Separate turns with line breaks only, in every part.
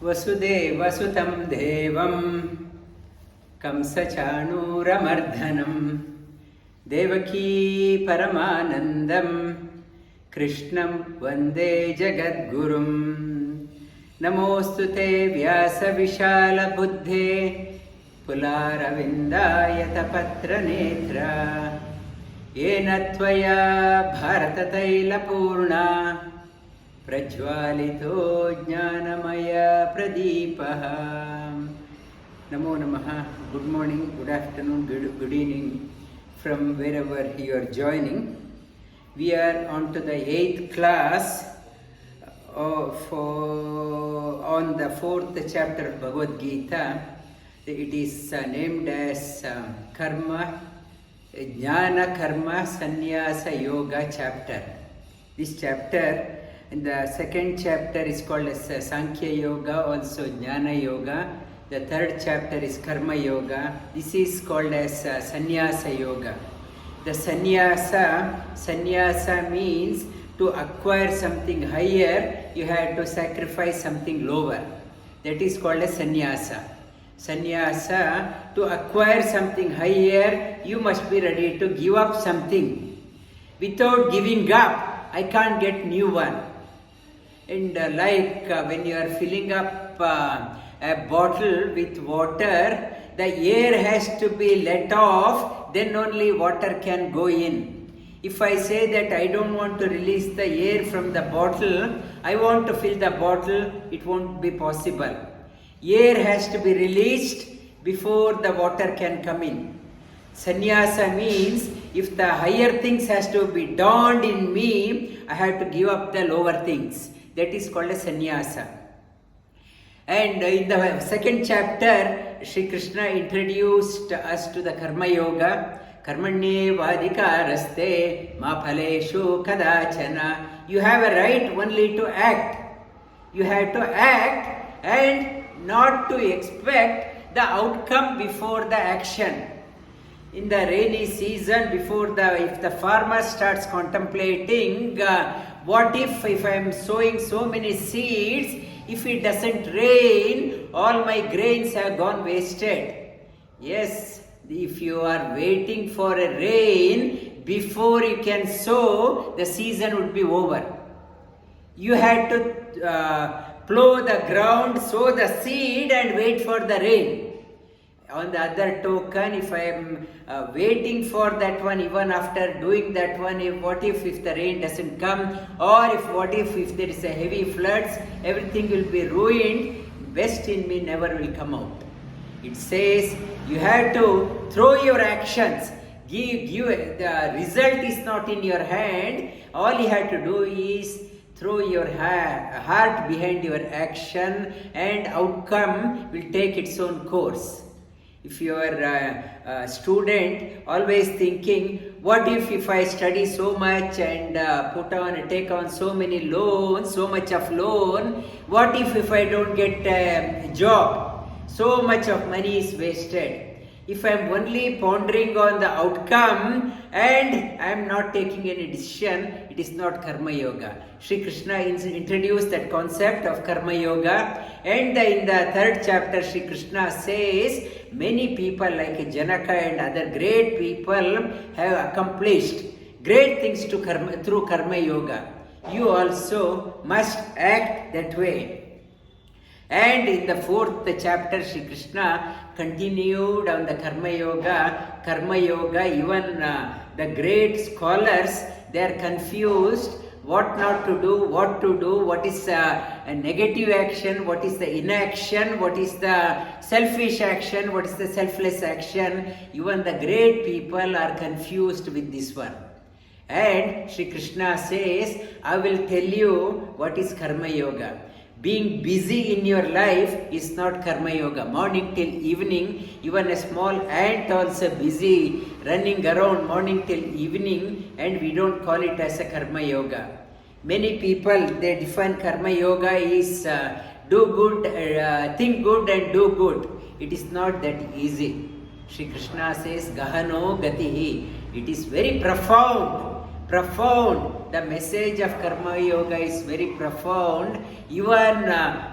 वसुदेवसुतं देवं कंसचाणूरमर्दनं देवकी परमानन्दं कृष्णं वन्दे जगद्गुरुं नमोऽस्तु ते व्यासविशालबुद्धे पुलारविन्दायतपत्रनेत्र येन त्वया भारततैलपूर्णा प्रज्वालितो ज्ञानमय प्रदीपः. Namo Namaha. Good morning, good afternoon, good evening from wherever you are joining. We are on to the 8th class on the 4th chapter of Bhagavad Gita. It is named as Karma, Jnana Karma Sannyasa Yoga chapter. This chapter, in the second chapter, is called as Sankhya Yoga, also Jnana Yoga. The third chapter is Karma Yoga. This is called as Sannyasa Yoga. The Sannyasa means to acquire something higher, you have to sacrifice something lower. That is called as Sannyasa. Sannyasa, to acquire something higher, you must be ready to give up something. Without giving up, I can't get new one. And when you are filling up a bottle with water, the air has to be let off, then only water can go in. If I say that I don't want to release the air from the bottle, I want to fill the bottle, it won't be possible. Air has to be released before the water can come in. Sannyasa means if the higher things has to be dawned in me, I have to give up the lower things. That is called a sannyasa. And in the second chapter, Shri Krishna introduced us to the Karma Yoga. Karmanye vadikaraste ma phaleshu kadachana. You have a right only to act. You have to act and not to expect the outcome before the action. In the rainy season, if the farmer starts contemplating, what if I am sowing so many seeds, if it doesn't rain, all my grains have gone wasted. Yes, if you are waiting for a rain before you can sow, the season would be over. You had to plow the ground, sow the seed and wait for the rain. On the other token, if I am waiting for that one, even after doing that one, what if the rain doesn't come, or what if there is a heavy floods, everything will be ruined, best in me never will come out. It says you have to throw your actions. The result is not in your hand. All you have to do is throw your heart behind your action, and outcome will take its own course. If you are a student, always thinking, what if I study so much and take on so many loans, so much of loan, what if I don't get a job? So much of money is wasted. If I am only pondering on the outcome and I am not taking any decision, it is not Karma Yoga. Shri Krishna introduced that concept of Karma Yoga, and in the third chapter Shri Krishna says many people like Janaka and other great people have accomplished great things through Karma Yoga. You also must act that way. And in the 4th chapter, Shri Krishna continued on the Karma Yoga. Karma Yoga, even the great scholars, they are confused what not to do, what to do, what is a negative action, what is the inaction, what is the selfish action, what is the selfless action. Even the great people are confused with this one. And Shri Krishna says, I will tell you what is Karma Yoga. Being busy in your life is not Karma Yoga. Morning till evening, even a small ant also busy running around morning till evening, and we don't call it as a Karma Yoga. Many people, they define Karma Yoga is do good, think good and do good. It is not that easy. Shri Krishna says, Gahano Gatihi. It is very profound profound. The message of Karma Yoga is very profound. Even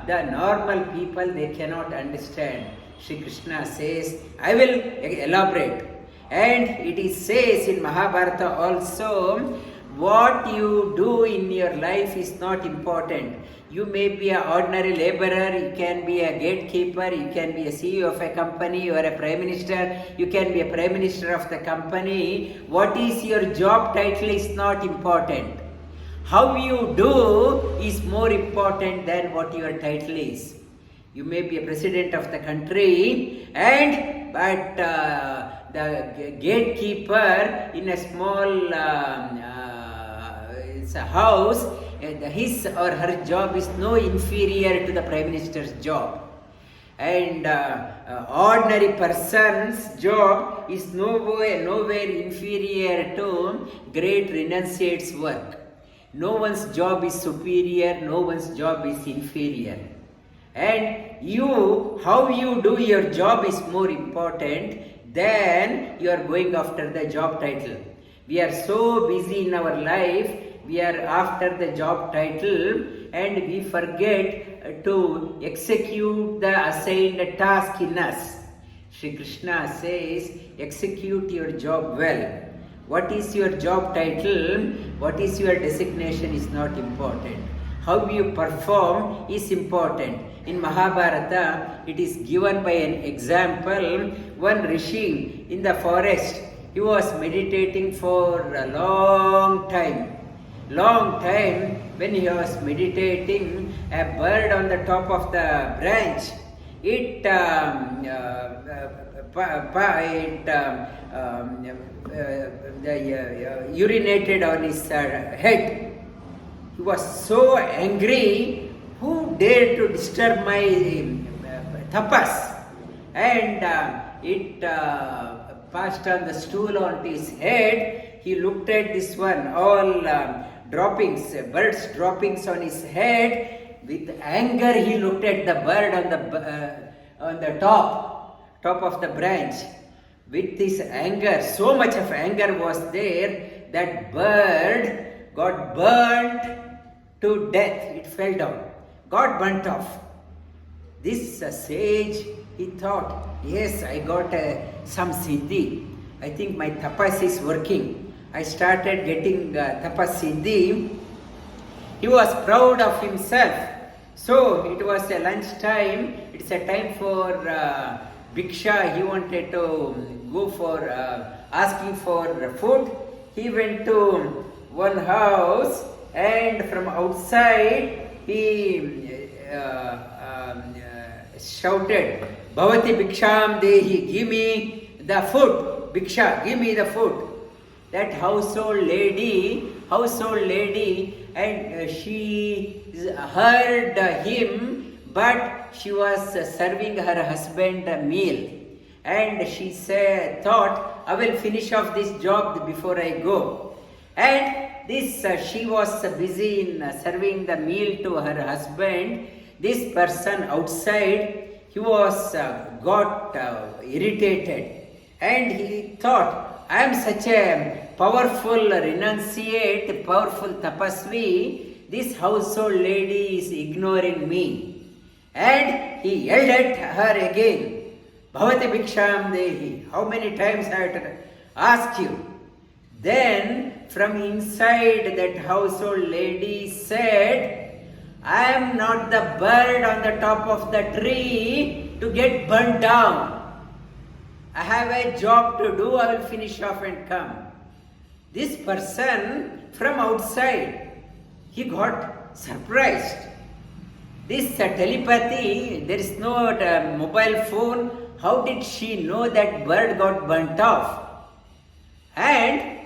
the normal people, they cannot understand. Shri Krishna says, I will elaborate. And it is says in Mahabharata also, what you do in your life is not important. You may be an ordinary laborer, you can be a gatekeeper, you can be a CEO of a company, you are a prime minister, you can be a prime minister of the company. What is your job title is not important. How you do is more important than what your title is. You may be a president of the country, but the gatekeeper in a small house, his or her job is no inferior to the prime minister's job. And ordinary person's job is nowhere inferior to great renunciate's work. No one's job is superior, no one's job is inferior. And how you do your job is more important than you are going after the job title. We are so busy in our life, we are after the job title and we forget to execute the assigned task in us. Shri Krishna says, execute your job well. What is your job title, what is your designation is not important. How you perform is important. In Mahabharata, it is given by an example. One rishi in the forest, he was meditating for a long time. When he was meditating, a bird on the top of the branch, it urinated on his head. He was so angry, who dared to disturb my tapas? And it passed on the stool onto his head. He looked at this one, all droppings, birds droppings on his head. With anger, he looked at the bird on the top of the branch. With this anger, so much of anger was there, that bird got burnt to death. It fell down, got burnt off. This sage, he thought, yes, I got some siddhi. I think my tapas is working. I started getting tapas siddhi. He was proud of himself. So it was a lunch time. It's a time for bhiksha. He wanted to go for asking for food. He went to one house and from outside he shouted, Bhavati bhiksham dehi, give me the food, bhiksha, give me the food. That household lady, and she heard him, but she was serving her husband a meal. And she thought, I will finish off this job before I go. And she was busy in serving the meal to her husband. This person outside, he was got irritated, and he thought, I am such a powerful renunciate, powerful tapasvi, this household lady is ignoring me. And he yelled at her again, Bhavati bhiksham dehi, how many times I have to ask you? Then from inside that household lady said, I am not the bird on the top of the tree to get burnt down. I have a job to do, I will finish off and come. This person from outside, he got surprised. This telepathy, there is no mobile phone. How did she know that bird got burnt off? And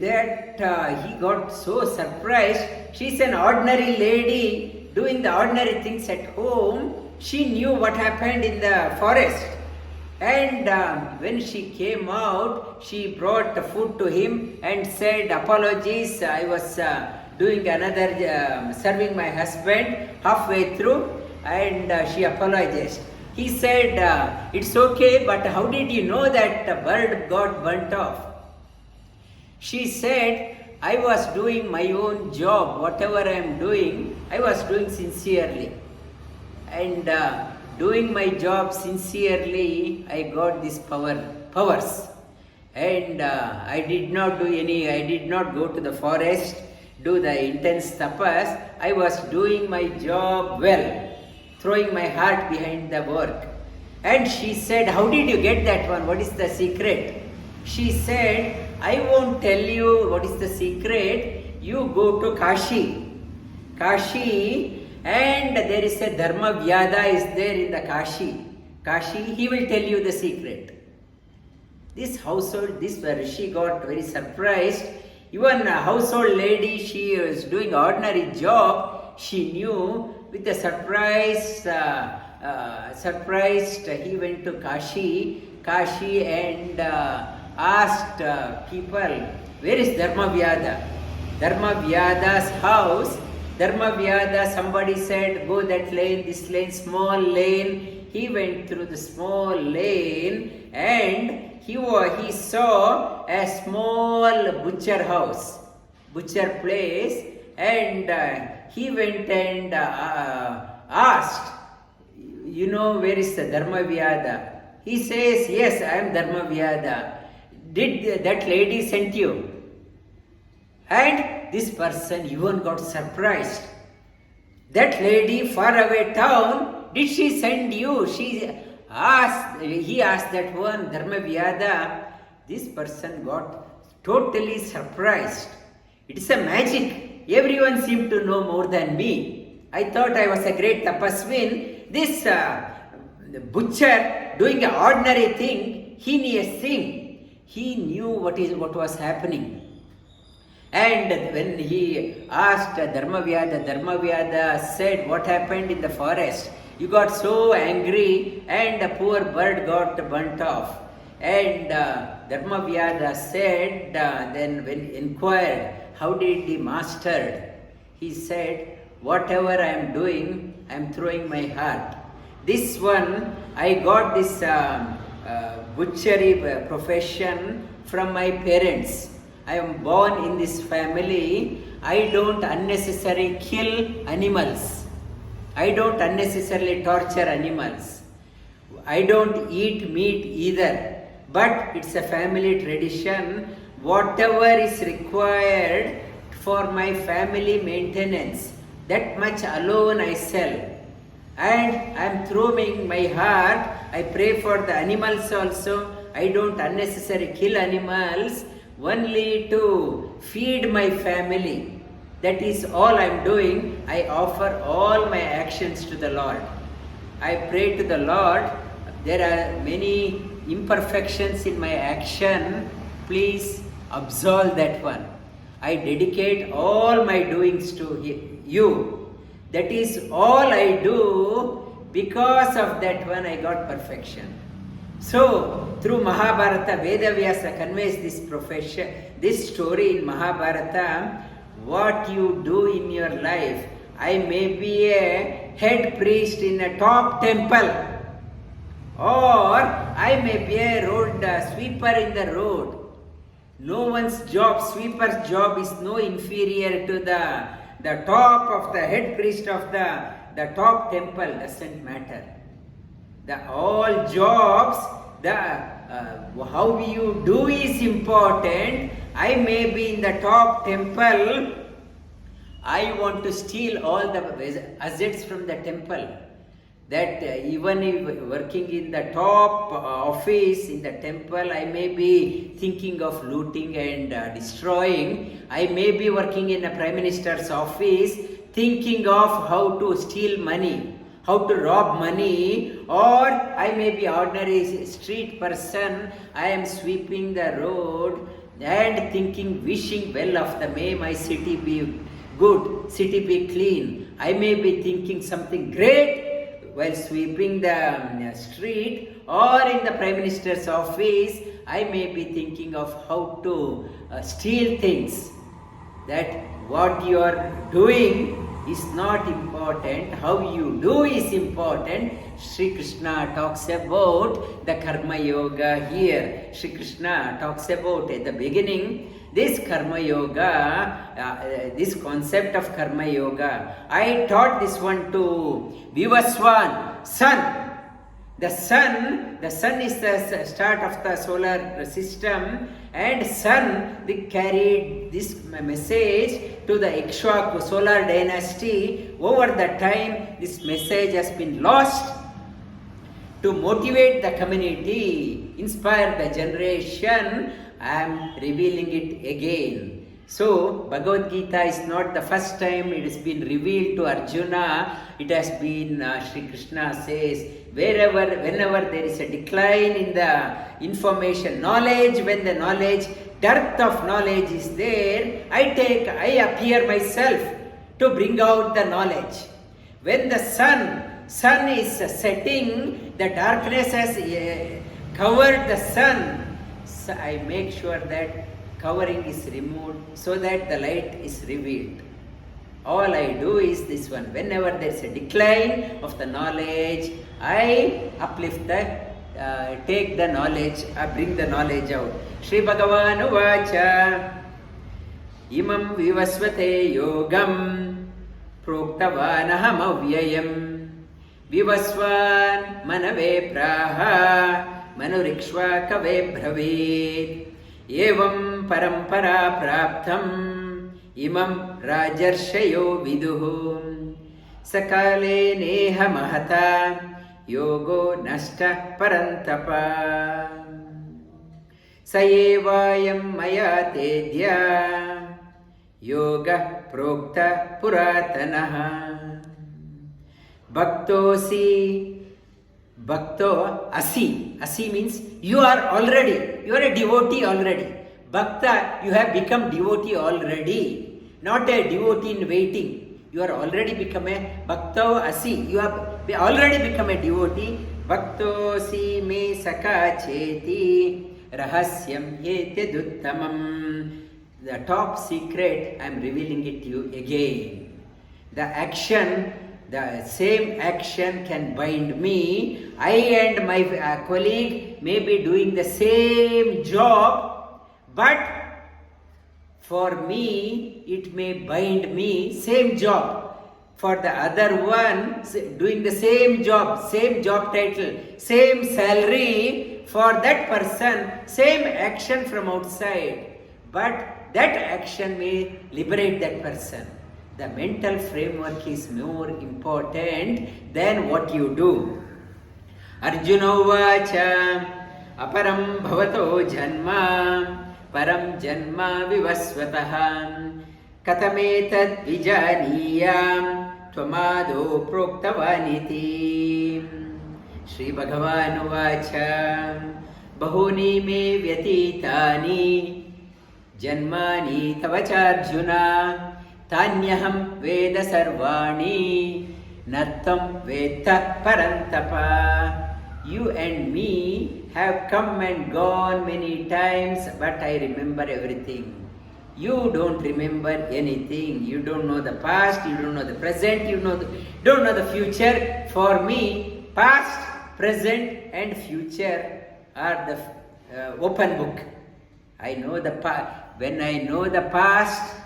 that he got so surprised. She's an ordinary lady doing the ordinary things at home. She knew what happened in the forest. And when she came out, she brought the food to him and said, apologies, I was doing another, serving my husband halfway through, and she apologized. He said, it's okay, but how did you know that the bird got burnt off? She said, I was doing my own job, whatever I am doing, I was doing sincerely. And doing my job sincerely, I got these powers. And I did not go to the forest, do the intense tapas. I was doing my job well, throwing my heart behind the work. And she said, how did you get that one? What is the secret? She said, I won't tell you what is the secret. You go to Kashi, and there is a dharma-vyada is there in the Kashi, he will tell you the secret. This Rishi got very surprised. Even a household lady, she was doing ordinary job, she knew. With a surprised, he went to Kashi and asked people, where is Dharma-vyada? Dharma-vyada's house. Dharma-vyada, somebody said, go that lane, this lane, small lane. He went through the small lane and he saw a small butcher house, butcher place, and he went and asked, where is the Dharma-vyada? He says, yes, I am Dharma-vyada. Did that lady send you? And this person even got surprised. That lady far away town, did she send you? He asked that one, Dharma-vyada. This person got totally surprised. It is a magic. Everyone seemed to know more than me. I thought I was a great tapaswin. This butcher doing an ordinary thing, heinous thing. He knew what was happening. And when he asked Dharma-vyada said, what happened in the forest? You got so angry and a poor bird got burnt off. And Dharma-vyada said, then when inquired, how did he mastered? He said, whatever I am doing, I am throwing my heart. This one, I got this butchery profession from my parents. I am born in this family. I don't unnecessarily kill animals. I don't unnecessarily torture animals. I don't eat meat either. But it's a family tradition. Whatever is required for my family maintenance, that much alone I sell. And I am throwing my heart. I pray for the animals also. I don't unnecessarily kill animals, only to feed my family. That is all I am doing. I offer all my actions to the Lord. I pray to the Lord. There are many imperfections in my action. Please absolve that one. I dedicate all my doings to you. That is all I do. Because of that one I got perfection. So, through Mahabharata, Vedavyasa conveys this story in Mahabharata. What you do in your life. I may be a head priest in a top temple, or I may be a road sweeper in the road. No one's job, sweeper's job is no inferior to the top of the head priest of the top temple. Doesn't matter. All jobs, how you do is important. I may be in the top temple. I want to steal all the assets from the temple. That even if working in the top office in the temple, I may be thinking of looting and destroying. I may be working in a Prime Minister's office, thinking of how to steal money, how to rob money, or I may be ordinary street person. I am sweeping the road and thinking, wishing well of the may my city be good, city be clean. I may be thinking something great while sweeping the street, or in the Prime Minister's office, I may be thinking of how to steal things. That what you are doing is not important, how you do is important. Shri Krishna talks about the karma yoga here. Shri Krishna talks about at the beginning, This karma yoga, this concept of karma yoga, I taught this one to vivasvan, sun. The sun is the start of the solar system, and sun they carried this message to the Ikshvakave solar dynasty. Over the time, this message has been lost. To motivate the community, inspire the generation, I am revealing it again. So, Bhagavad Gita is not the first time it has been revealed to Arjuna. It has been, Shri Krishna says, whenever there is a decline in the information, knowledge, when the knowledge, dearth of knowledge is there, I appear myself to bring out the knowledge. When the sun is setting, the darkness has covered the sun. So I make sure that covering is removed so that the light is revealed. All I do is this one. Whenever there is a decline of the knowledge, I uplift take the knowledge, I bring the knowledge out. Shri bhagavan uvacha imam vivasvate yogam proktavan aham avyayam vivasvan manave praha manur ikshvakave bravit evam parampara-praptam imam rajarshayo viduh kaleneha mahata yogo nashtah parantapa evayam maya tedya yoga prokta puratanaha Bhakto asi means you are a devotee already. Bhakta, you have become devotee already, not a devotee in waiting. You are already become a Bhakto asi, you have already become a devotee. Bhakto si me saka cheti rahasyam eteduttamam. The top secret, I am revealing it to you again. The same action can bind me. I and my colleague may be doing the same job, but for me, it may bind me, same job. For the other one, doing the same job title, same salary, for that person, same action from outside. But that action may liberate that person. The mental framework is more important than what you do. Arjuna uvacha aparam bhavato janma param janma vivasvatah katametad vijaniyam tvamado proktavaniti. Shri bhagavan uvacha bahuni me vyatitani janmani tavacharjuna tanyaham veda sarvani nattam veta parantapa. You and me have come and gone many times, but I remember everything. You don't remember anything. You don't know the past, you don't know the present, you don't know the future. For me, past, present and future are the open book. I know the past. When I know the past,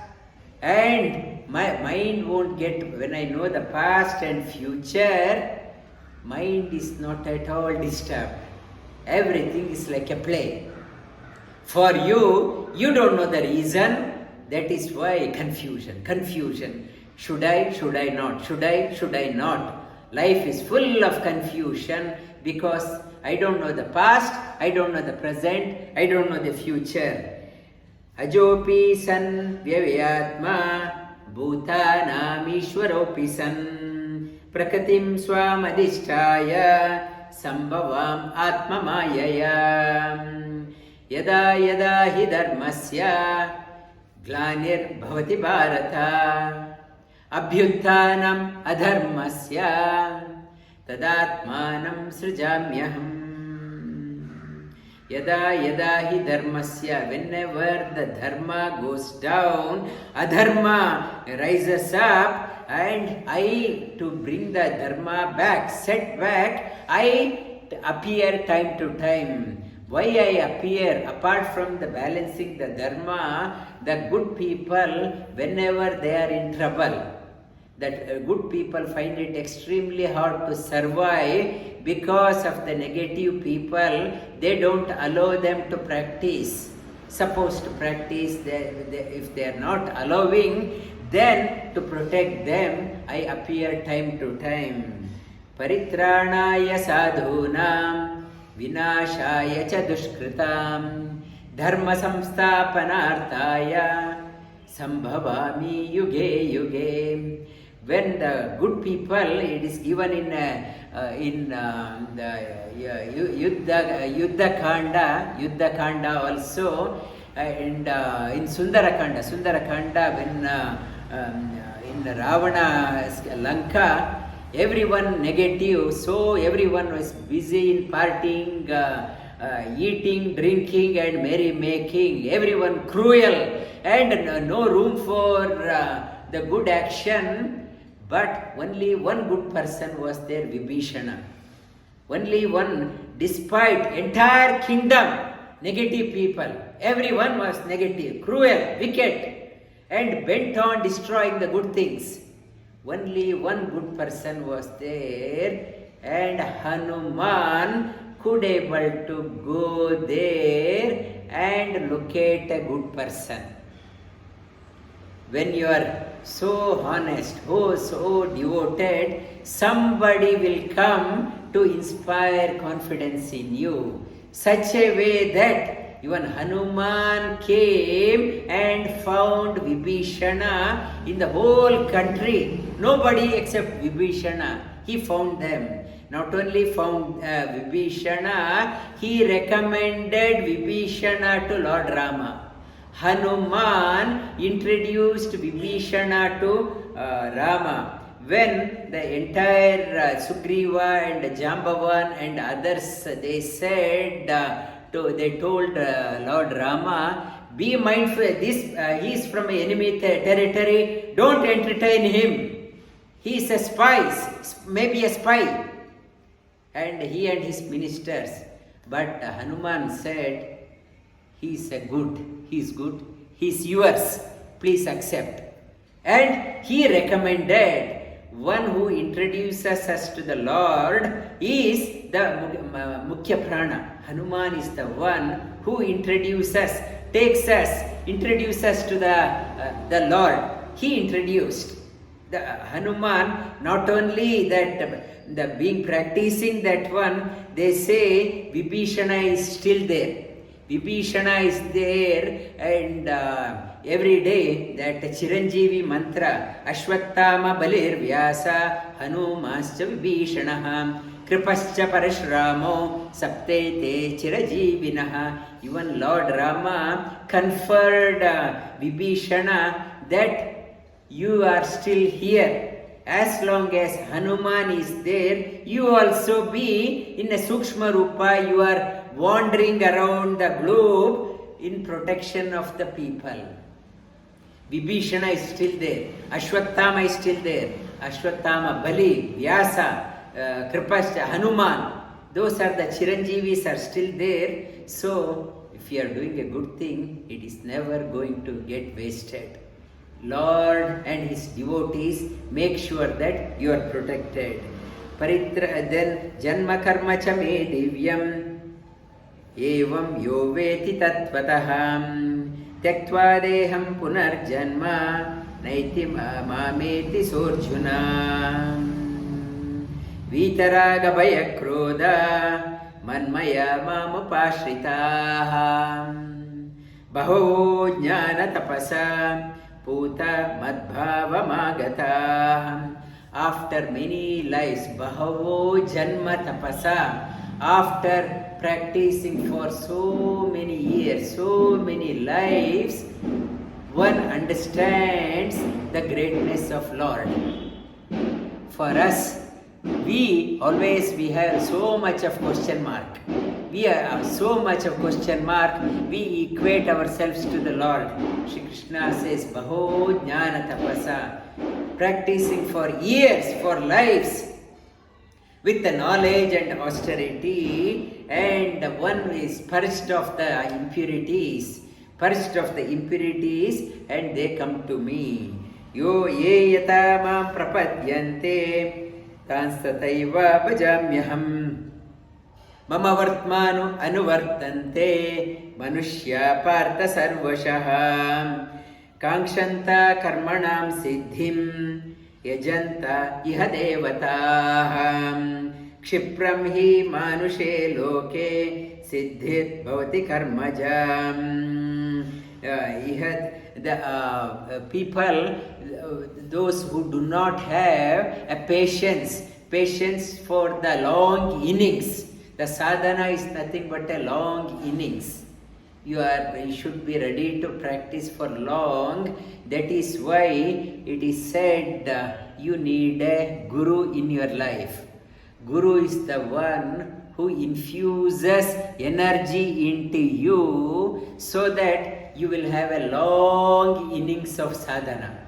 and my mind won't get, when I know the past and future, mind is not at all disturbed. Everything is like a play. For you, you don't know the reason. That is why confusion. Should I not? Should I not? Life is full of confusion because I don't know the past, I don't know the present, I don't know the future. Ajopi san vyayatma bhutanam ishwaropi san prakatim swamadhisthaya sambhavamyatma-mayaya yada yada hi dharmasya glanir bhavati bharata abhyuttanam adharmasya tadatmanam srijamyaham. Yada yada hi dharmasya, whenever the dharma goes down, adharma rises up, and I, to bring the dharma back, set back, I appear time to time. Why I appear, apart from the balancing the dharma, the good people, whenever they are in trouble, that good people find it extremely hard to survive because of the negative people, they don't allow them to practice. Supposed to practice, if they are not allowing, then to protect them, I appear time to time. Paritranaya sadhunam vinashaya cha dushkritam dharma-sansthapanarthaya sambhavami yuge yuge. When the good people, it is given in the Yuddha Kanda also, and in Sundara Kanda, when in Ravana's Lanka, everyone negative, so everyone was busy in partying, eating, drinking and merry making, everyone cruel, and no room for the good action. But only one good person was there, Vibhishana. Only one, despite entire kingdom, negative people. Everyone was negative, cruel, wicked, and bent on destroying the good things. Only one good person was there, and Hanuman could able to go there and locate a good person. When you are so honest, so devoted, somebody will come to inspire confidence in you. Such a way that even Hanuman came and found Vibhishana in the whole country. Nobody except Vibhishana. He found them. Not only found Vibhishana, he recommended Vibhishana to Lord Rama. Hanuman introduced Vibhishana to Rama. When the entire Sugriva and Jambavan and others, they said, they told Lord Rama, be mindful, he is from enemy territory, don't entertain him. He is a spy, maybe a spy. And he and his ministers. But Hanuman said, he is good, he is yours, please accept. And he recommended, one who introduces us to the Lord is the Mukhya Prana. Hanuman is the one who introduces to the Lord. He introduced. The Hanuman, not only that, the being practicing that one, they say Vibhishana is still there. Vibhishana is there, and every day that Chiranjeevi mantra, Ashwattama Balir Vyasa, Hanumascha Vibhishanaha, Kripascha Parashramo, Saptete Chirajeevinaha. Even Lord Rama conferred Vibhishana that you are still here. As long as Hanuman is there, you also be in a Sukshma Rupa, you are wandering around the globe in protection of the people. Vibhishana is still there. Ashwattama is still there. Ashwattama, Bali, Vyasa, Kripascha, Hanuman. Those are the Chiranjeevis are still there. So, if you are doing a good thing, it is never going to get wasted. Lord and his devotees make sure that you are protected. Then Janma Karma Cha Me Divyam evam yo veti tatvataham tyaktva deham punarjanma naiti mameti sorjuna vitaraga bhaya krodha manmaya mamupashritaham baho jnana tapasa Puta madbhavamagata. After many lives, bahavo janma tapasa, after practicing for so many years, so many lives, one understands the greatness of Lord. For us, we have so much of question mark. We have so much of question mark, we equate ourselves to the Lord. Shri Krishna says, Baho Jnana Tapasa, practicing for years, for lives. with the knowledge and austerity, and one is purged of the impurities, and they come to me. Yo ye yata mam prapadyante tanstataiva bhajamyaham mama vartmanu anuvartante manushya partha sarvashah kankshanta karmanam siddhim yajanta iha devatah kshipram hi manushe loke siddhit bhavati karmajam. The people, those who do not have a patience for the long innings. The sadhana is nothing but a long innings. You should be ready to practice for long. That is why it is said you need a guru in your life. Guru is the one who infuses energy into you so that you will have a long innings of sadhana.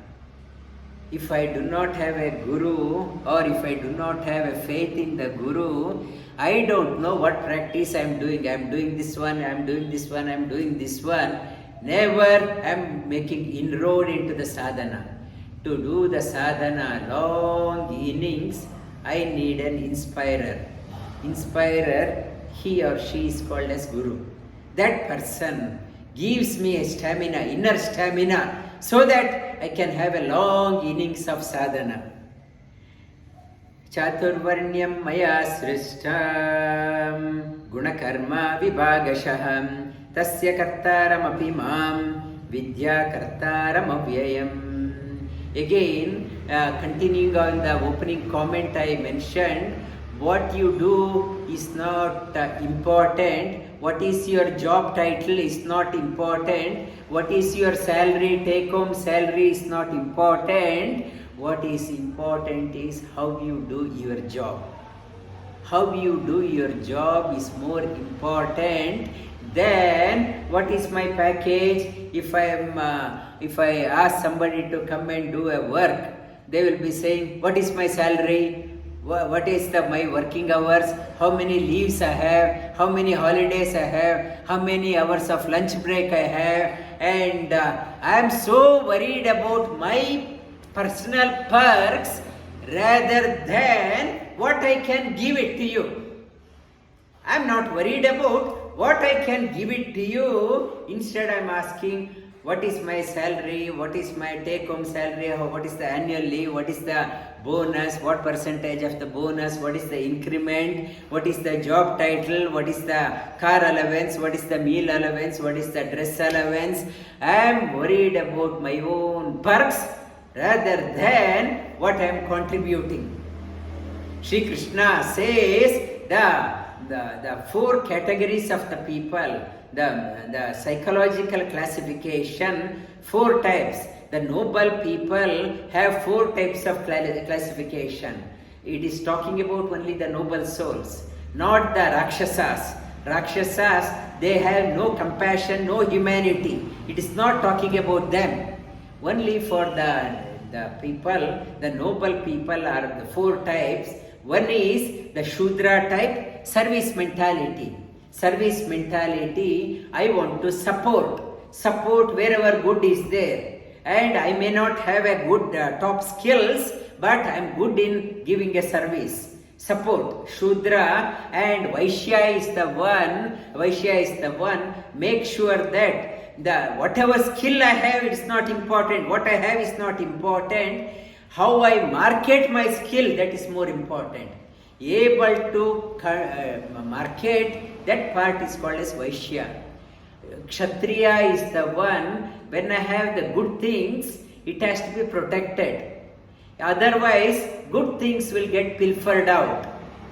If I do not have a guru, or if I do not have a faith in the guru, I don't know what practice I am doing. I am doing this one, I am doing this one, I am doing this one. Never I am making inroad into the sadhana. To do the sadhana long innings, I need an inspirer. Inspirer, he or she is called as guru. That person gives me a stamina, inner stamina, so that I can have a long innings of sadhana. Chaturvarnyam maya srishtam gunakarma vibhagashaham tasya kartaram apimam vidya kartaram avyayam. Again, continuing on the opening comment I mentioned, what you do is not important. What is your job title is not important. What is your salary, take home salary is not important. What is important is how you do your job. How you do your job is more important than what is my package. If I ask somebody to come and do a work, they will be saying, what is my salary? What is my working hours, how many leaves I have, how many holidays I have, how many hours of lunch break I have, and I am so worried about my personal perks rather than what I can give it to you. I am not worried about what I can give it to you. Instead I am asking, what is my salary, what is my take home salary, what is the annual leave, what is the bonus, what percentage of the bonus, what is the increment, what is the job title, what is the car allowance, what is the meal allowance, what is the dress allowance. I am worried about my own perks rather than what I am contributing. Shri Krishna says the four categories of the people, the psychological classification, four types. The noble people have four types of classification. It is talking about only the noble souls, not the Rakshasas. Rakshasas, they have no compassion, no humanity. It is not talking about them. Only for the people, the noble people are the four types. One is the Shudra type, service mentality. Service mentality, I want to support wherever good is there. And I may not have a good top skills, but I am good in giving a service. Support. Shudra and Vaishya is the one, make sure that whatever skill I have, it's not important. What I have is not important. How I market my skill, that is more important. Able to market, that part is called as Vaishya. Kshatriya is the one, when I have the good things, it has to be protected. Otherwise, good things will get pilfered out.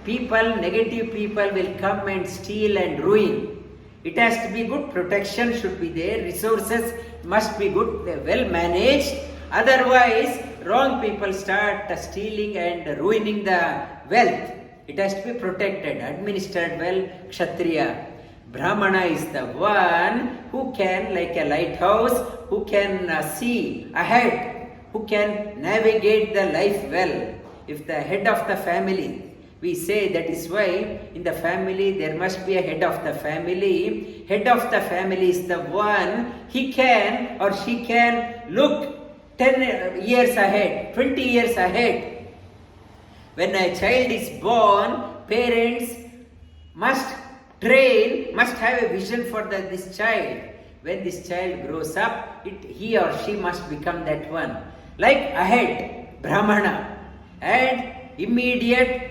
Negative people will come and steal and ruin. It has to be good, protection should be there, resources must be good, well managed. Otherwise, wrong people start stealing and ruining the wealth. It has to be protected, administered well, Kshatriya. Brahmana is the one who can, like a lighthouse, who can see ahead, who can navigate the life well. If the head of the family We say that is why in the family there must be a head of the family. Head of the family is the one, he can or she can look 10 years ahead, 20 years ahead. When a child is born, parents must train, must have a vision for this child. When this child grows up, he or she must become that one. Like ahead, Brahmana, and immediate.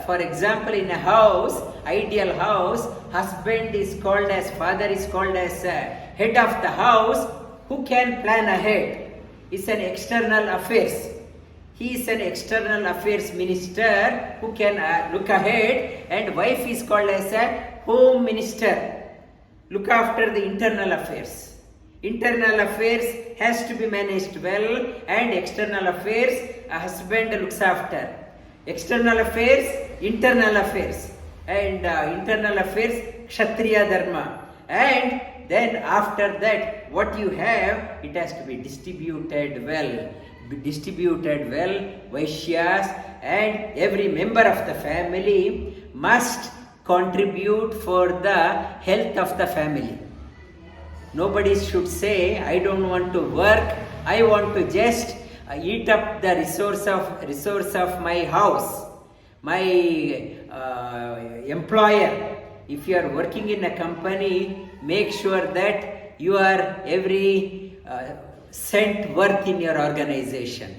For example, in a house, ideal house, husband is called as, father is called as head of the house. Who can plan ahead? It's an external affairs. He is an external affairs minister who can look ahead, and wife is called as a home minister. Look after the internal affairs. Internal affairs has to be managed well, and external affairs a husband looks after. External affairs, internal affairs, and internal affairs, Kshatriya Dharma. And then after that, what you have, it has to be distributed well. Vaishyas and every member of the family must contribute for the health of the family. Nobody should say, I don't want to work, I want to just eat up the resource of my house, my employer. If you are working in a company, make sure that you are every cent worth in your organization.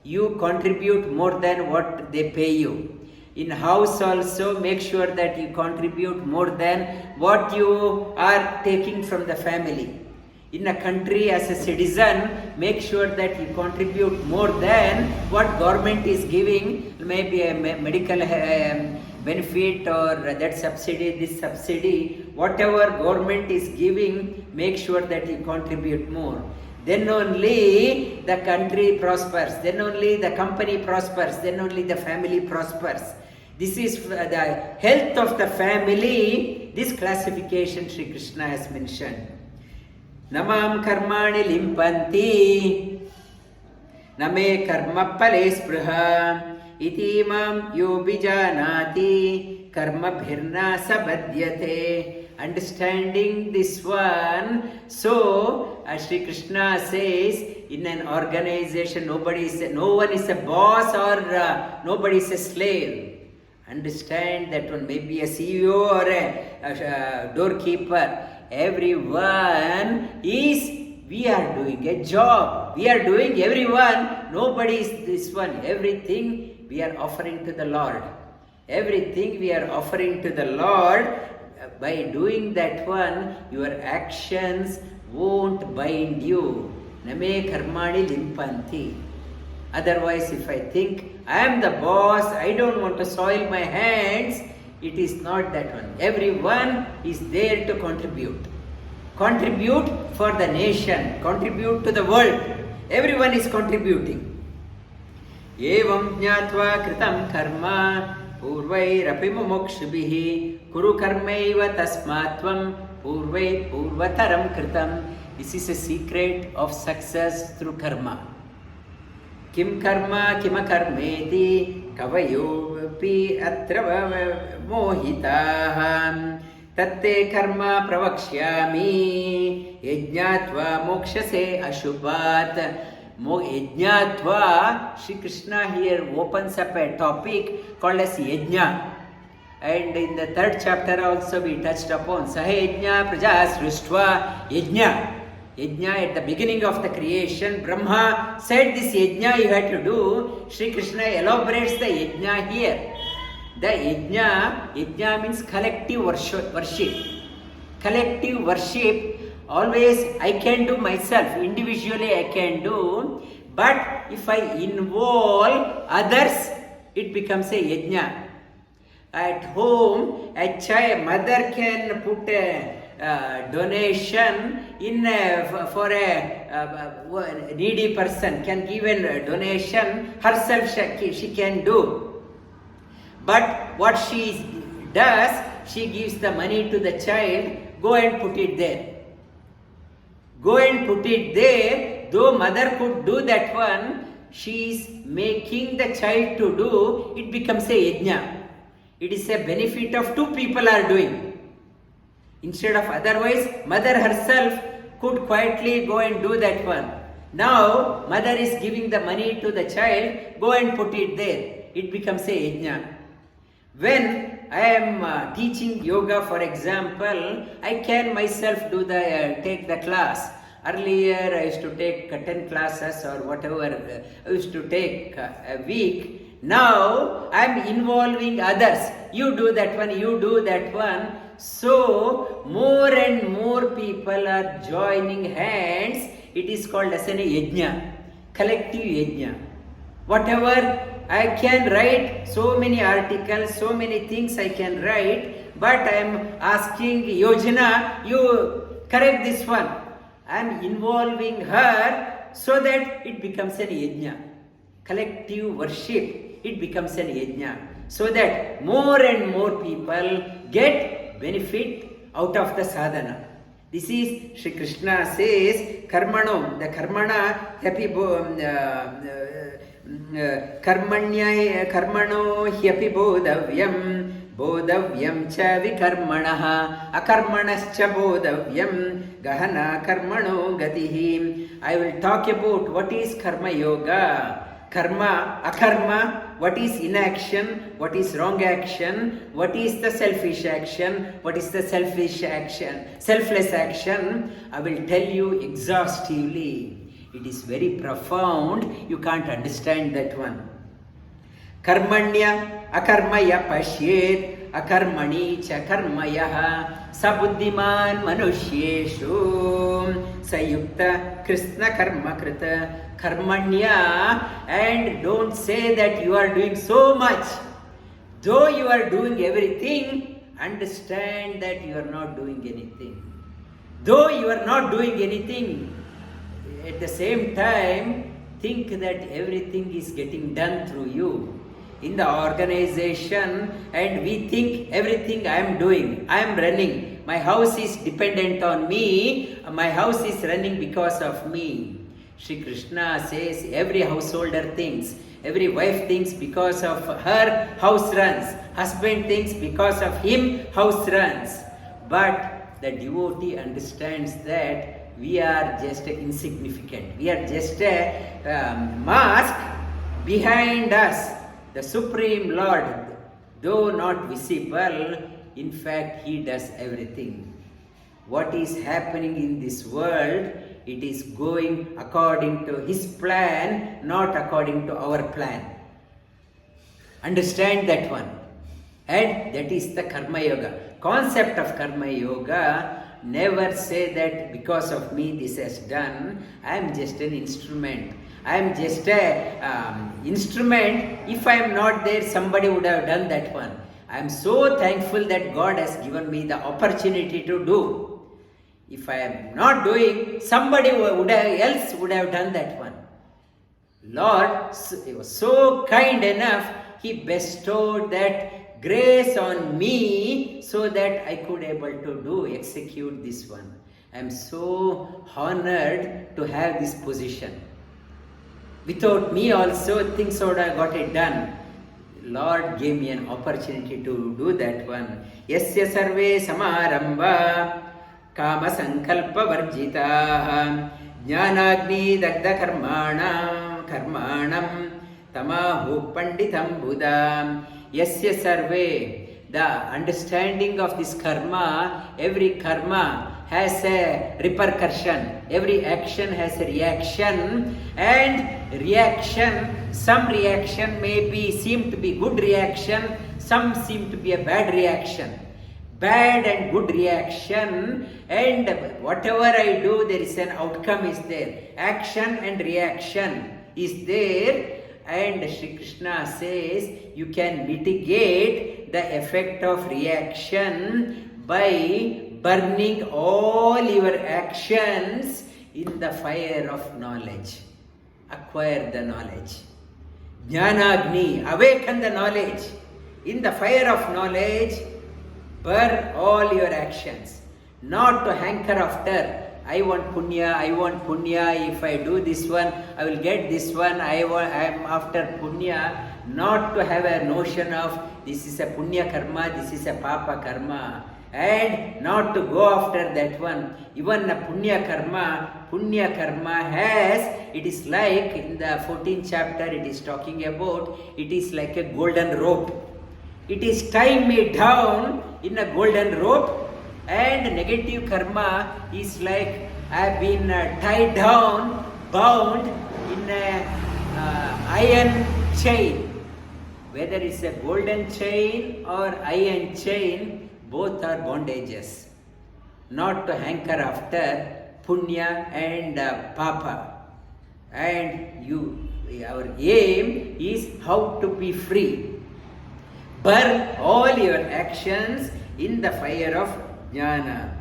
You contribute more than what they pay you. In house also, make sure that you contribute more than what you are taking from the family. In a country, as a citizen, make sure that you contribute more than what government is giving, maybe a medical benefit or that subsidy, this subsidy, whatever government is giving, make sure that you contribute more. Then only the country prospers, then only the company prospers, then only the family prospers. This is the health of the family. This classification Sri Krishna has mentioned. Namam karmani limpanti name karma pale spruha iti imam yo bijanati karma bhirna sabhadyate. Understanding this one, so as Sri Krishna says, in an organization no one is a boss or nobody is a slave. Understand that one may be a CEO or a doorkeeper. Everyone is, we are doing a job. We are doing everyone. Nobody is this one. Everything we are offering to the Lord. Everything we are offering to the Lord. By doing that one, your actions won't bind you. Name karmani limpanti. Otherwise, if I think I am the boss, I don't want to soil my hands, it is not that one. Everyone is there to contribute. Contribute for the nation, contribute to the world. Everyone is contributing. Evam jnatva kritam karma purvairapi mumukshubhihi kuru karmaiva tasmatvam purvataram kritam. This is a secret of success through karma. Kim karma kima karmeti kavayopi atra mohitaham tatte karma pravakshyami yajnatva mokshase ashubhat. Yajnatva, Shri Krishna here opens up a topic called as Yajna. And in the 3rd chapter also we touched upon Saha Yajna Praja Srishtva Yajna. Yajna at the beginning of the creation, Brahma said this Yajna you had to do. Shri Krishna elaborates the Yajna here. The Yajna means collective worship. Collective worship. Always I can do myself, individually I can do, but if I involve others, it becomes a yajna. At home, a mother can put a donation in for a needy person, can give a donation, herself she can do. But what she does, she gives the money to the child, go and put it there. Go and put it there. Though mother could do that one, she is making the child to do, it becomes a yajna. It is a benefit of two people are doing. Instead of otherwise, mother herself could quietly go and do that one. Now, mother is giving the money to the child, go and put it there. It becomes a yajna. When I am teaching yoga, for example, I can myself take the class. Earlier, I used to take 10 classes or whatever I used to take a week. Now, I am involving others. You do that one, you do that one. So, more and more people are joining hands. It is called as an yajna, collective yajna. Whatever I can write, so many articles, so many things I can write, but I am asking Yajna, you correct this one. I am involving her so that it becomes an yajna. Collective worship, it becomes an yajna. So that more and more people get benefit out of the sadhana. This is, Shri Krishna says, karmano, the karmana, happy karmano hyapi bodhavyam cha vikarmanaha akarmanascha bodhavyam gahana karmano gatihi. I will talk about what is karma yoga. Karma, akarma, what is inaction, what is wrong action, what is the selfish action, what is the selfish action, selfless action. I will tell you exhaustively. It is very profound, you can't understand that one. Karmanya akarmaya pashyet akarmani cha karmayaha sabuddhiman manushyeshu sayukta krishna karma krita karmanya. And don't say that you are doing so much. Though you are doing everything, understand that you are not doing anything. Though you are not doing anything, at the same time, think that everything is getting done through you. In the organization, and we think everything I am doing, I am running. My house is dependent on me. My house is running because of me. Shri Krishna says every householder thinks, every wife thinks because of her house runs. Husband thinks because of him house runs. But the devotee understands that we are just insignificant. We are just a mask behind us. The Supreme Lord, though not visible, in fact, He does everything. What is happening in this world, it is going according to His plan, not according to our plan. Understand that one. And that is the Karma Yoga. Concept of Karma Yoga, never say that because of me this has done, I am just an instrument. I am just an instrument. If I am not there, somebody would have done that one. I am so thankful that God has given me the opportunity to do. If I am not doing, somebody else would have done that one. Lord was so kind enough, He bestowed that grace on me so that I could able to execute this one. I am so honored to have this position. Without me also, things would have got it done. Lord gave me an opportunity to do that one. Yasya sarve samarambha kama sankalpa varjitaha jnanagni dagda karmanam tamahu panditam buddha. Yasya sarve, the understanding of this karma, every karma has a repercussion, every action has a reaction, and reaction, some reaction seem to be good reaction, some seem to be a bad reaction. Bad and good reaction, and whatever I do, there is an outcome is there. Action and reaction is there. And Shri Krishna says you can mitigate the effect of reaction by burning all your actions in the fire of knowledge. Acquire the knowledge. Jnanagni, awaken the knowledge. In the fire of knowledge, burn all your actions. Not to hanker after, I want punya, if I do this one, I will get this one, I am after punya. not to have a notion of this is a punya karma, this is a papa karma, and not to go after that one. Even a punya karma has, it is like in the 14th chapter it is talking about, it is like a golden rope. It is tying me down in a golden rope, and negative karma is like I have been tied down, bound in a iron chain. Whether it's a golden chain or iron chain, both are bondages. Not to hanker after punya and papa. And our aim is how to be free. Burn all your actions in the fire of jnana.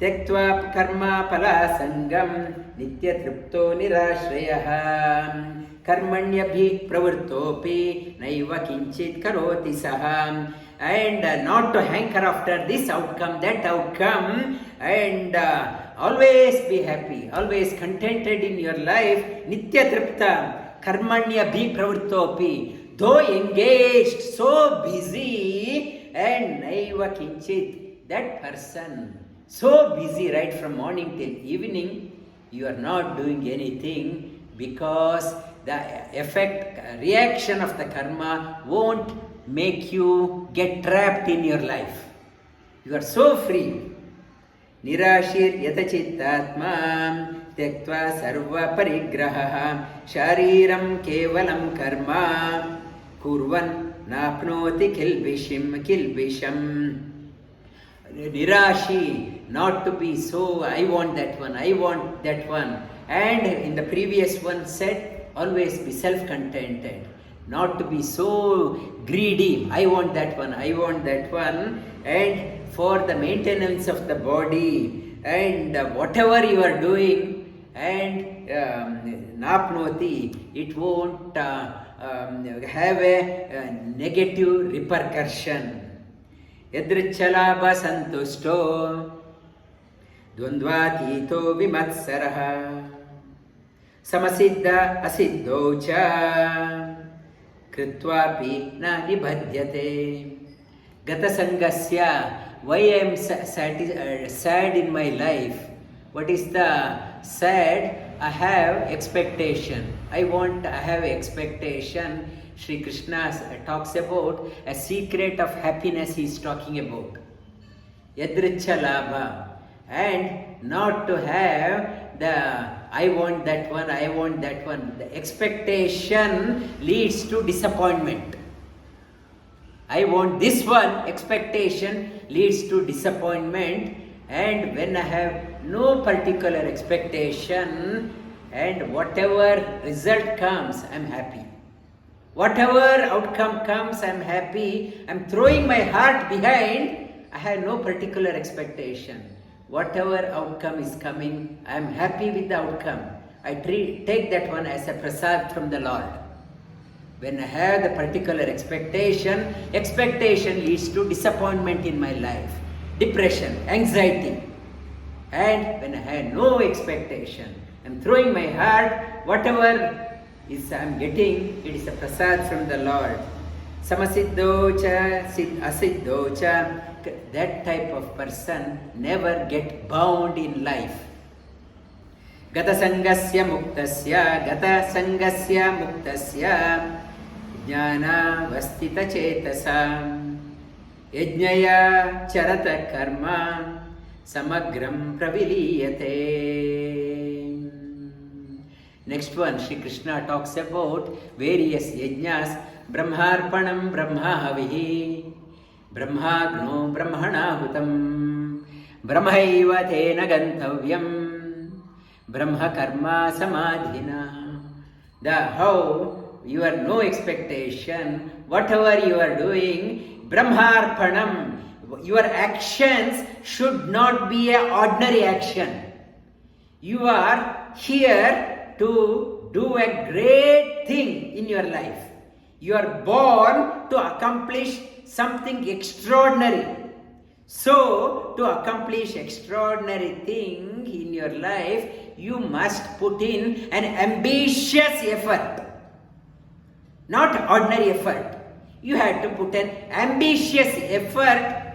Tyaktva karma pala sangam nitya tripto nirashrayah karmanyabhi pravurtopi naiva kinchit karoti saham. And not to hanker after this outcome, that outcome, and always be happy, always contented in your life. Nitya tripta karmanyabhi pravurtopi, though engaged, so busy, and naiva kinchit, that person so busy right from morning till evening, you are not doing anything, because the reaction of the karma won't make you get trapped in your life. You are so free. Nirashir yatachittatma tyaktva sarva parigraha shariram kevalam karma kurvan napnoti kilbisham. Nirashi, not to be so, I want that one, and in the previous one said, always be self-contented, not to be so greedy, I want that one, and for the maintenance of the body, and whatever you are doing, and napnoti, it won't have a negative repercussion. Yadrichalabha santusto dvandvatito vimatsaraha samasiddha asiddho cha kritvapi na nibhadyate. Gata sangasya, why I am sad in my life? What is the sad? I have expectation. I have expectation. Shri Krishna talks about a secret of happiness he is talking about. Yadricha labha. And not to have the I want that one. The expectation leads to disappointment. I want this one, expectation leads to disappointment. And when I have no particular expectation, and whatever result comes, I am happy. Whatever outcome comes, I am happy. I am throwing my heart behind. I have no particular expectation. Whatever outcome is coming, I am happy with the outcome. I take that one as a prasad from the Lord. When I have the particular expectation leads to disappointment in my life, depression, anxiety. And when I have no expectation, I am throwing my heart, whatever I am getting, it is a prasad from the Lord. Samasiddho cha, asiddho cha, that type of person never get bound in life. Gata sangasya muktasya jnana vastita chetasa yajnaya charata karma samagram praviliyate. Next one, Shri Krishna talks about various yajnas. Brahmarpanam brahmahavihi brahmagno brahmanahutam brahmaiva tena gantavyam brahma karma samadhina. How you have no expectation, whatever you are doing, brahmarpanam, your actions should not be an ordinary action. You are here to do a great thing in your life. You are born to accomplish something extraordinary. So, to accomplish extraordinary thing in your life, you must put in an ambitious effort. not ordinary effort. You had to put an ambitious effort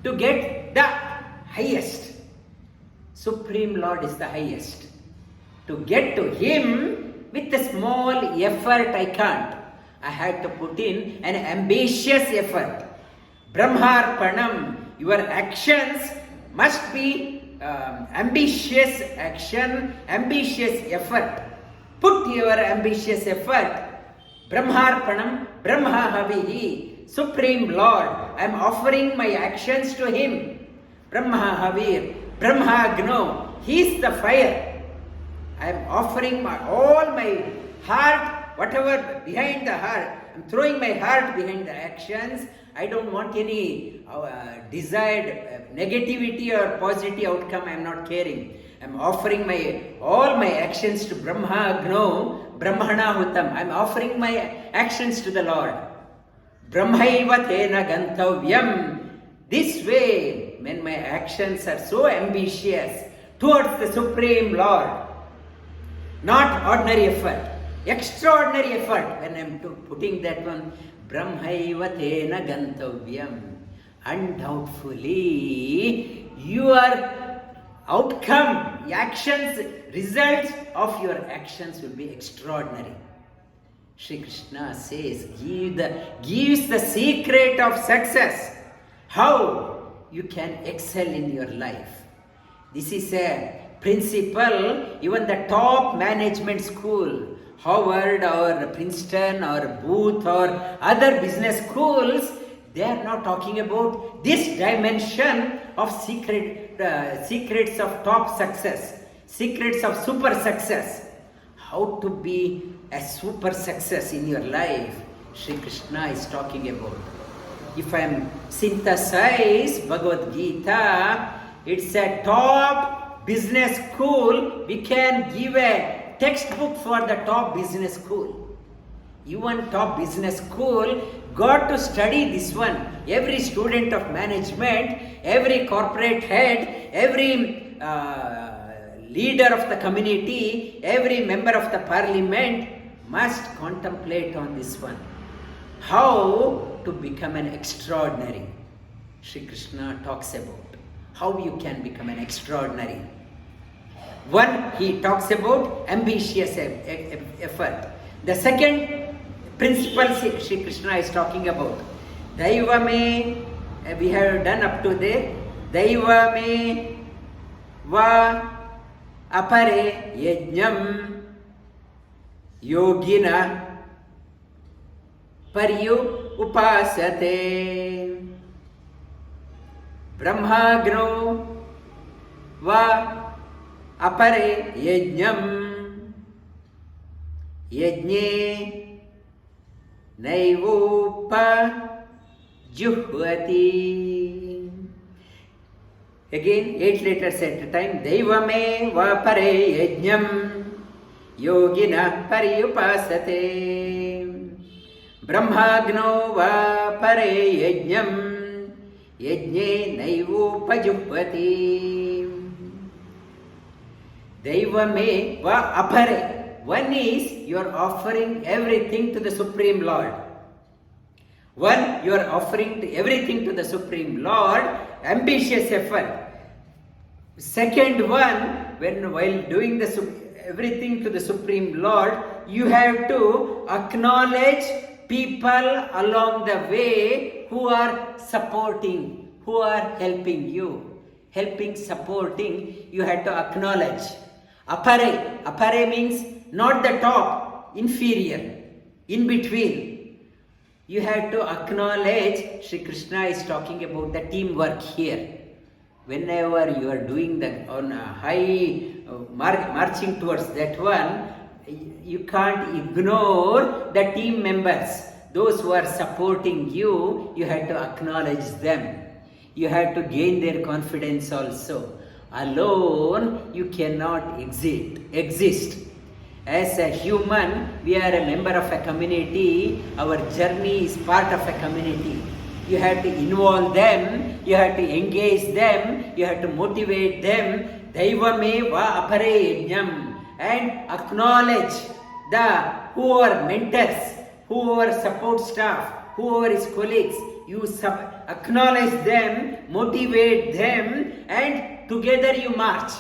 to get the highest. Supreme Lord is the highest. To get to Him with a small effort I can't. I had to put in an ambitious effort. Brahmarpanam, your actions must be ambitious action, ambitious effort. Put your ambitious effort. Brahmarpanam, Brahma Havihi, Supreme Lord, I am offering my actions to Him. Brahma Havir, Brahma Agno, He is the fire. I am offering all my heart, whatever behind the heart. I am throwing my heart behind the actions. I don't want any desired negativity or positive outcome. I am not caring. I am offering all my actions to Brahma Agno, Brahmana Hutam. I am offering my actions to the Lord. Brahmaiva tena gantavyam. This way, when my actions are so ambitious towards the Supreme Lord, not ordinary effort, extraordinary effort, when I am putting that one, Brahmaiva tena gantavyam. Undoubtedly, your outcome, actions, results of your actions will be extraordinary. Shri Krishna says, gives the secret of success. How you can excel in your life. This is a principle, even the top management school, Harvard or Princeton or Booth or other business schools, they are not talking about this dimension of secrets of top success, secrets of super success. How to be a super success in your life, Shri Krishna is talking about. If I am synthesize Bhagavad Gita, it's a top business school. We can give a textbook for the top business school. Even top business school got to study this one. Every student of management, every corporate head, every leader of the community, every member of the parliament must contemplate on this one. How to become an extraordinary. Shri Krishna talks about how you can become an extraordinary. One, he talks about ambitious effort. The second principle Shri Krishna is talking about. Daivame, we have done up to there. Daivame va apare yajnam yogina paryu upasate brahmagno va apare yajnam yajne naivopa juhvati. Again, 8 letters at a time. Devame va pare yajnam yogina paryupasate brahmagno va pare yajnam yajne naivopajuhvati. Devame va apare. One is you are offering everything to the Supreme Lord. One, you are offering everything to the Supreme Lord, ambitious effort. Second one, while doing everything to the Supreme Lord, you have to acknowledge people along the way who are supporting, who are helping you. Helping, supporting, you have to acknowledge. Apare. Apare means not the top, inferior, in between. You have to acknowledge, Shri Krishna is talking about the teamwork here. Whenever you are doing that on a high, marching towards that one, you can't ignore the team members. Those who are supporting you, you have to acknowledge them. You have to gain their confidence also. Alone, you cannot exist. As a human, we are a member of a community. Our journey is part of a community. You have to involve them, you have to engage them, you have to motivate them. Daivame va apare yajnam. And acknowledge who are mentors, whoever support staff, whoever is colleagues, you acknowledge them, motivate them, and together you march.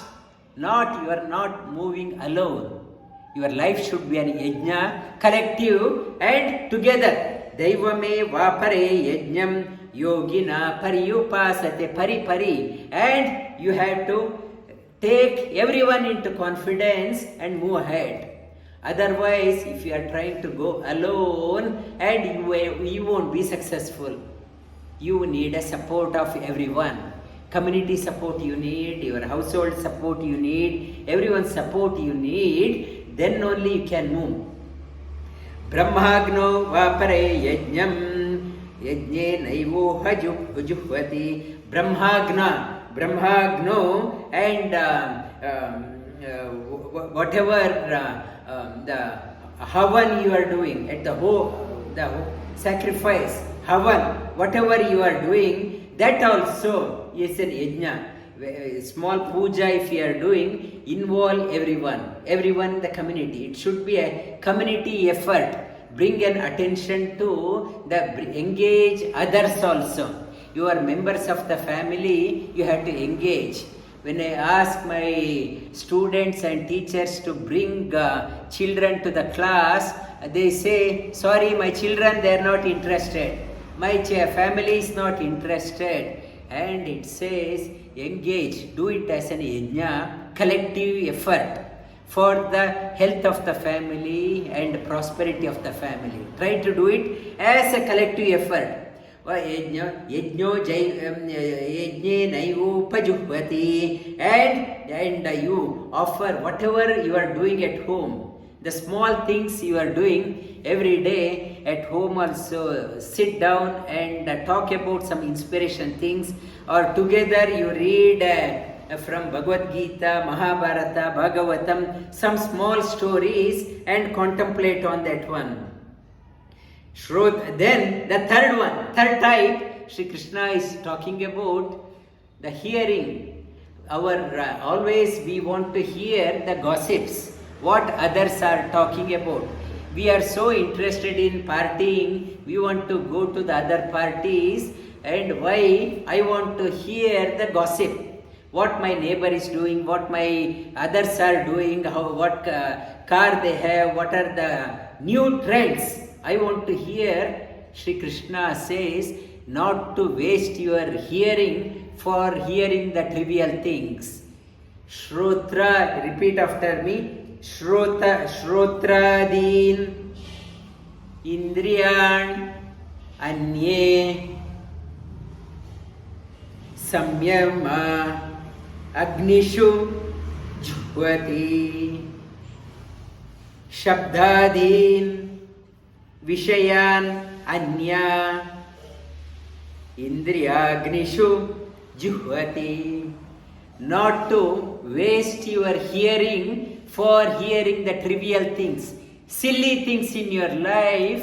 You are not moving alone. Your life should be an yajna, collective and together. Daivame vapare yajnam yogina pariyupasate pari. And you have to take everyone into confidence and move ahead. Otherwise, if you are trying to go alone and you won't be successful. You need a support of everyone. Community support you need, your household support you need, everyone's support you need, then only you can move. Brahmagno vapare yajnam yajne naivo hajuhvati. Brahmagno and whatever the havan you are doing at the sacrifice, havan, whatever you are doing, that also is an yajna. A small puja if you are doing, involve everyone in the community. It should be a community effort. Bring an attention to engage others also. You are members of the family, you have to engage. When I ask my students and teachers to bring children to the class, they say, sorry, my children, they are not interested. My family is not interested. And it says, engage, do it as an yajna, collective effort for the health of the family and prosperity of the family. Try to do it as a collective effort. And you offer whatever you are doing at home. The small things you are doing every day at home also, sit down and talk about some inspiration things, or together you read from Bhagavad Gita, Mahabharata, Bhagavatam, some small stories and contemplate on that one. Then the third type, Shri Krishna is talking about the hearing. Always we want to hear the gossips, what others are talking about. We are so interested in partying, we want to go to the other parties, and why? I want to hear the gossip. What my neighbor is doing, what my others are doing, what car they have, what are the new trends. I want to hear. Shri Krishna says not to waste your hearing for hearing the trivial things. Shrotra, repeat after me. Shrotradin Indriyan Anye Samyama Agnishu Jhvati Shabdadin Vishayan Anya Indriyagnishu Jhvati. Not to waste your hearing for hearing the trivial things, silly things in your life.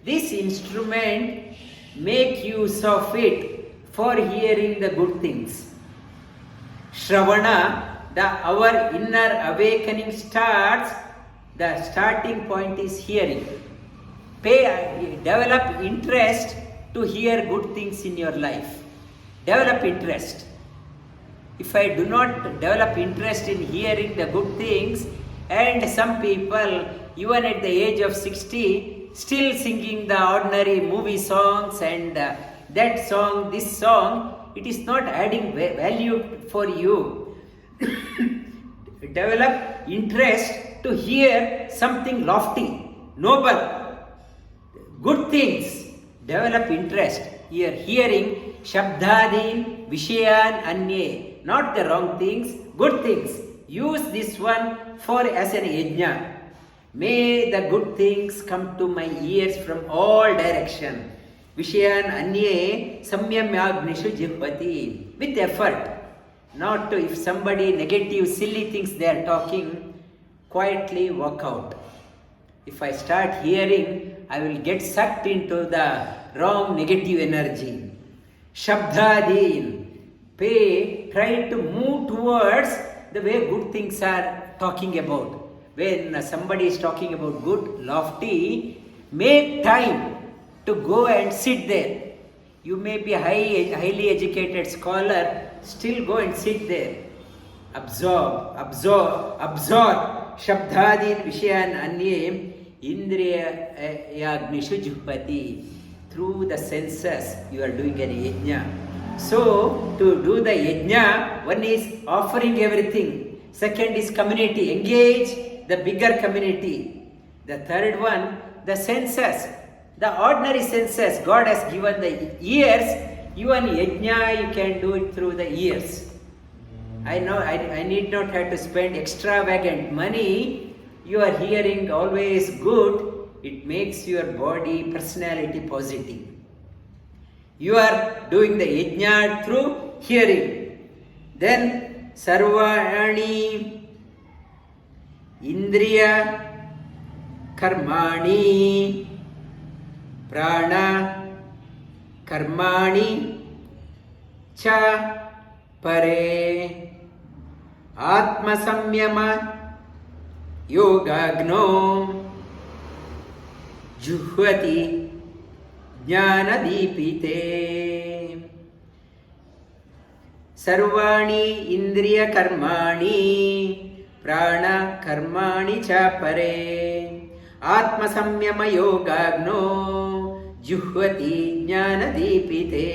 This instrument make use of it for hearing the good things. Shravana, our inner awakening starts, the starting point is hearing. Develop interest to hear good things in your life. Develop interest. If I do not develop interest in hearing the good things, and some people, even at the age of 60, still singing the ordinary movie songs and that song, this song, it is not adding value for you. Develop interest to hear something lofty, noble, good things. Develop interest. Here, hearing Shabdadin Vishayan Anye. Not the wrong things, good things. Use this one for as an yajna. May the good things come to my ears from all direction. Vishayan Anye Samyamyagnishu Jihvati. With effort. Not to, if somebody negative, silly things they are talking, quietly walk out. If I start hearing, I will get sucked into the wrong negative energy. Shabdadin. Try to move towards the way good things are talking about. When somebody is talking about good, lofty, Make time to go and sit there. You may be a highly educated scholar, still go and sit there. Absorb. Shabdadin Vishayan Anye Indriya Yagnishu Juhpati. Through the senses, you are doing an yajna. So, to do the yajna, one is offering everything. Second is community. Engage the bigger community. The third one, the senses. The ordinary senses. God has given the ears. Even yajna, you can do it through the ears. I know I need not have to spend extravagant money. You are hearing always good. It makes your body, personality positive. You are doing the yajna through hearing. Then sarvani indriya karmani prana karmani cha pare atma samyama yogagno juhvati jnana dipite. Sarvani indriya karmani prana karmani cha pare atma samyama yogagno juhvati jnana dipite.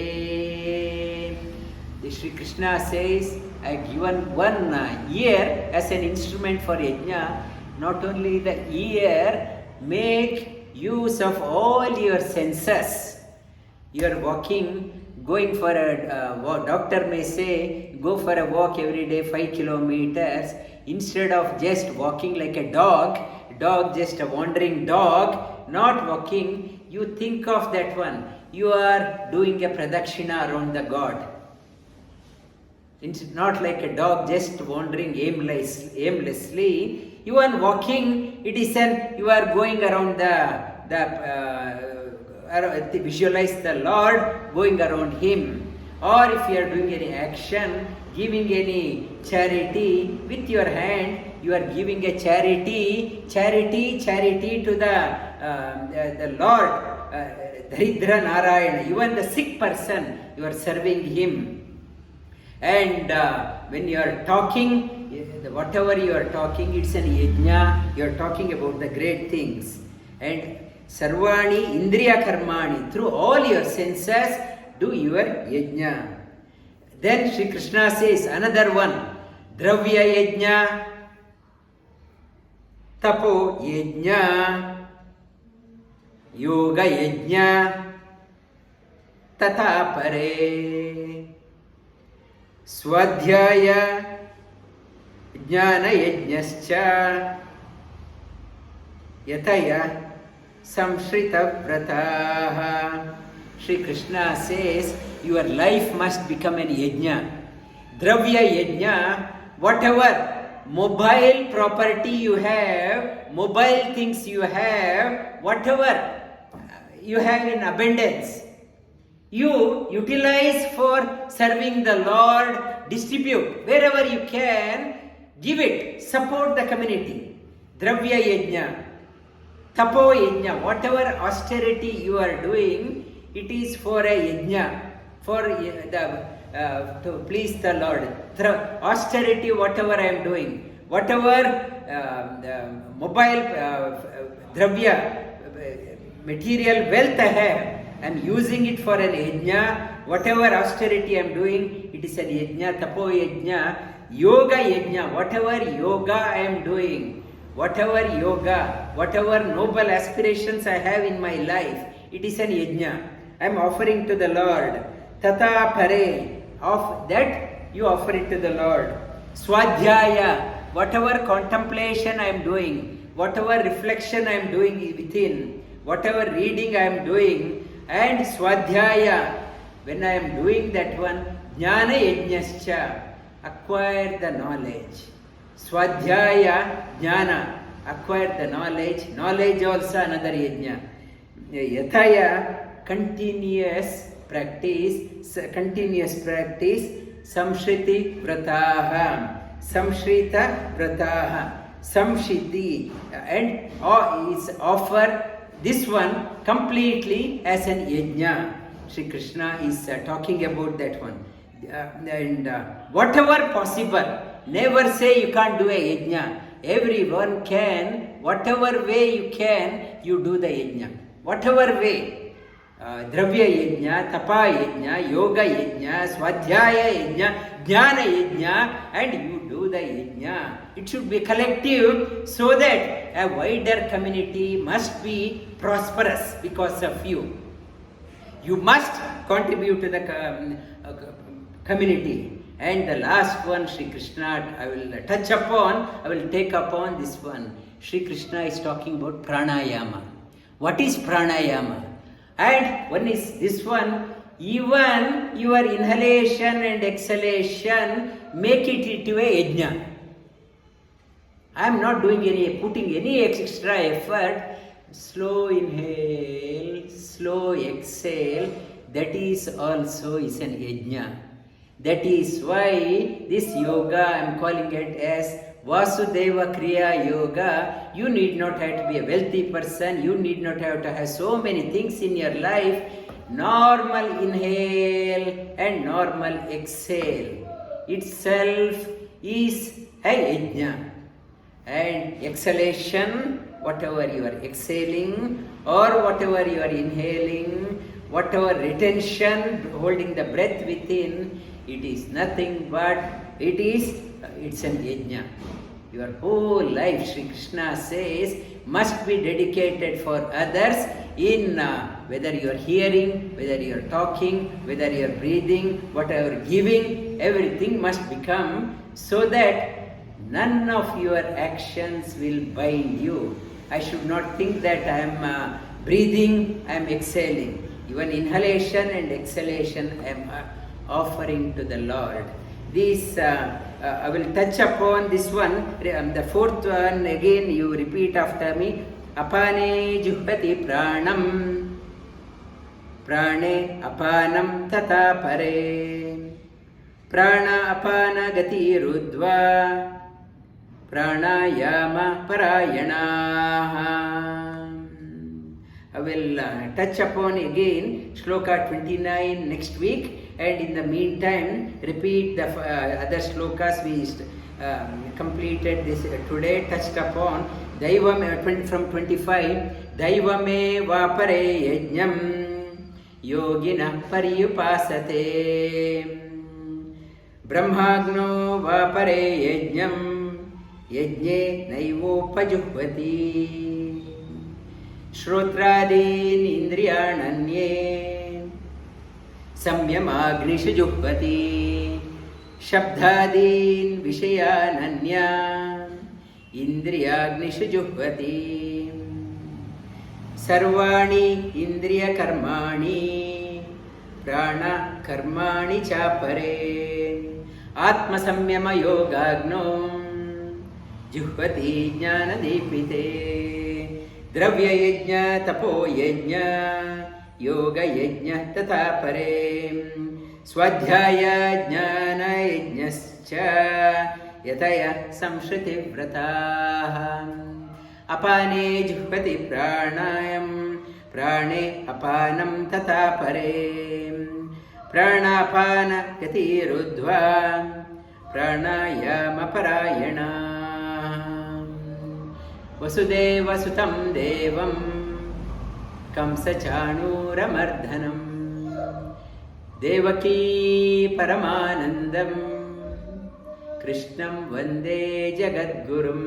The Shri Krishna says, I have given one ear as an instrument for yajna. Not only the ear, make use of all your senses. You are walking, going for a doctor may say, go for a walk every day 5 kilometers. Instead of just walking like a dog just a wandering dog, not walking, you think of that one. You are doing a pradakshina around the God. It's not like a dog just wandering aimlessly. You are walking, it is you are going around visualize the Lord going around Him. Or if you are doing any action, giving any charity with your hand, you are giving a charity to the Lord, Daridra Narayana, even the sick person, you are serving Him. And when you are talking, whatever you are talking, it's an yajna, you are talking about the great things. And sarvani indriya karmani, through all your senses, do your yajna. Then Shri Krishna says another one, dravya yajna, tapo yajna, yoga yajna, tata pare, swadhyaya jnana yajnascha, yataya samshrita vrataha. Shri Krishna says, your life must become an yajna. Dravya yajna, whatever mobile property you have, mobile things you have, whatever you have in abundance, you utilize for serving the Lord, distribute wherever you can, give it, support the community. Dravya yajna, tapo yajna, whatever austerity you are doing, it is for a yajna, for to please the Lord. Austerity, whatever I am doing, whatever mobile dravya, material wealth I have, I am using it for an yajna. Whatever austerity I am doing, it is an yajna, tapo yajna. Yoga yajna, whatever yoga I am doing, whatever yoga, whatever noble aspirations I have in my life, it is an yajna. I am offering to the Lord. Tata pare, of that you offer it to the Lord. Swadhyaya, whatever contemplation I am doing, whatever reflection I am doing within, whatever reading I am doing, and swadhyaya, when I am doing that one, jnana yajnascha, acquire the knowledge. Swadhyaya jnana, acquire the knowledge. Knowledge also another yajna. Yataya, continuous practice, samshriti vrataha, samshrita vrataha, samshiti, and is offer this one completely as an yajna. Shri Krishna is talking about that one. And whatever possible, never say you can't do a yajna. Everyone can, whatever way you can, you do the yajna. Whatever way. Dravya yajna, tapa yajna, yoga yajna, swadhyaya yajna, jnana yajna, and you do the yajna. It should be collective so that a wider community must be prosperous because of you. You must contribute to the community. And the last one, Shri Krishna, I will take upon this one. Shri Krishna is talking about pranayama. What is pranayama? And one is this one, even your inhalation and exhalation, make it into a yajna. I am not putting any extra effort. Slow inhale, slow exhale, that is also is an yajna. That is why this yoga, I am calling it as Vasudeva Kriya Yoga. You need not have to be a wealthy person. You need not have to have so many things in your life. Normal inhale and normal exhale itself is a yajna. And exhalation, whatever you are exhaling or whatever you are inhaling, whatever retention, holding the breath within, it is nothing but it's an yajna. Your whole life, Shri Krishna says, must be dedicated for others in whether you are hearing, whether you are talking, whether you are breathing, whatever giving, everything must become so that none of your actions will bind you. I should not think that I am breathing, I am exhaling. Even inhalation and exhalation I am offering to the Lord. This, I will touch upon this one. The fourth one, again you repeat after me. Apane juhpati pranam, prane apanam tata pare, prana apana gati rudva, pranayama parayana. I will touch upon again Shloka 29 next week, and in the meantime repeat the other shlokas we completed this today, touched upon. Daivam from 25. Daivame vapare yajnam yogina pariyupasate, brahmagno vapare yajnam yajne naivopajuhvati, श्रोत्रादीन इंद्रियाण्ये संयमाग्निषु जुह्वति, शब्दादीन विषयानन्या इंद्रियाग्निषु जुह्वति, सर्वाणि इंद्रियकर्माणि प्राणकर्माणि चापरे, आत्मसंयम योगाग्नो जुह्वति ज्ञानदीपिते, द्रव्य यज्ञ तपो यज्ञ योग यज्ञ तथा परे, स्वाध्याय ज्ञान यज्ञश्च यतय संश्रुतिव्रताः, अपाने जुह्वति प्राणायाम प्राणे अपानं तथा परे, प्राणापान गतिरुद्ध्वा प्राणायामपरायणा, वसुदेवसुतं देवं कंसचाणूरमर्दनं, देवकी परमानन्दं कृष्णं वन्दे जगद्गुरुम्.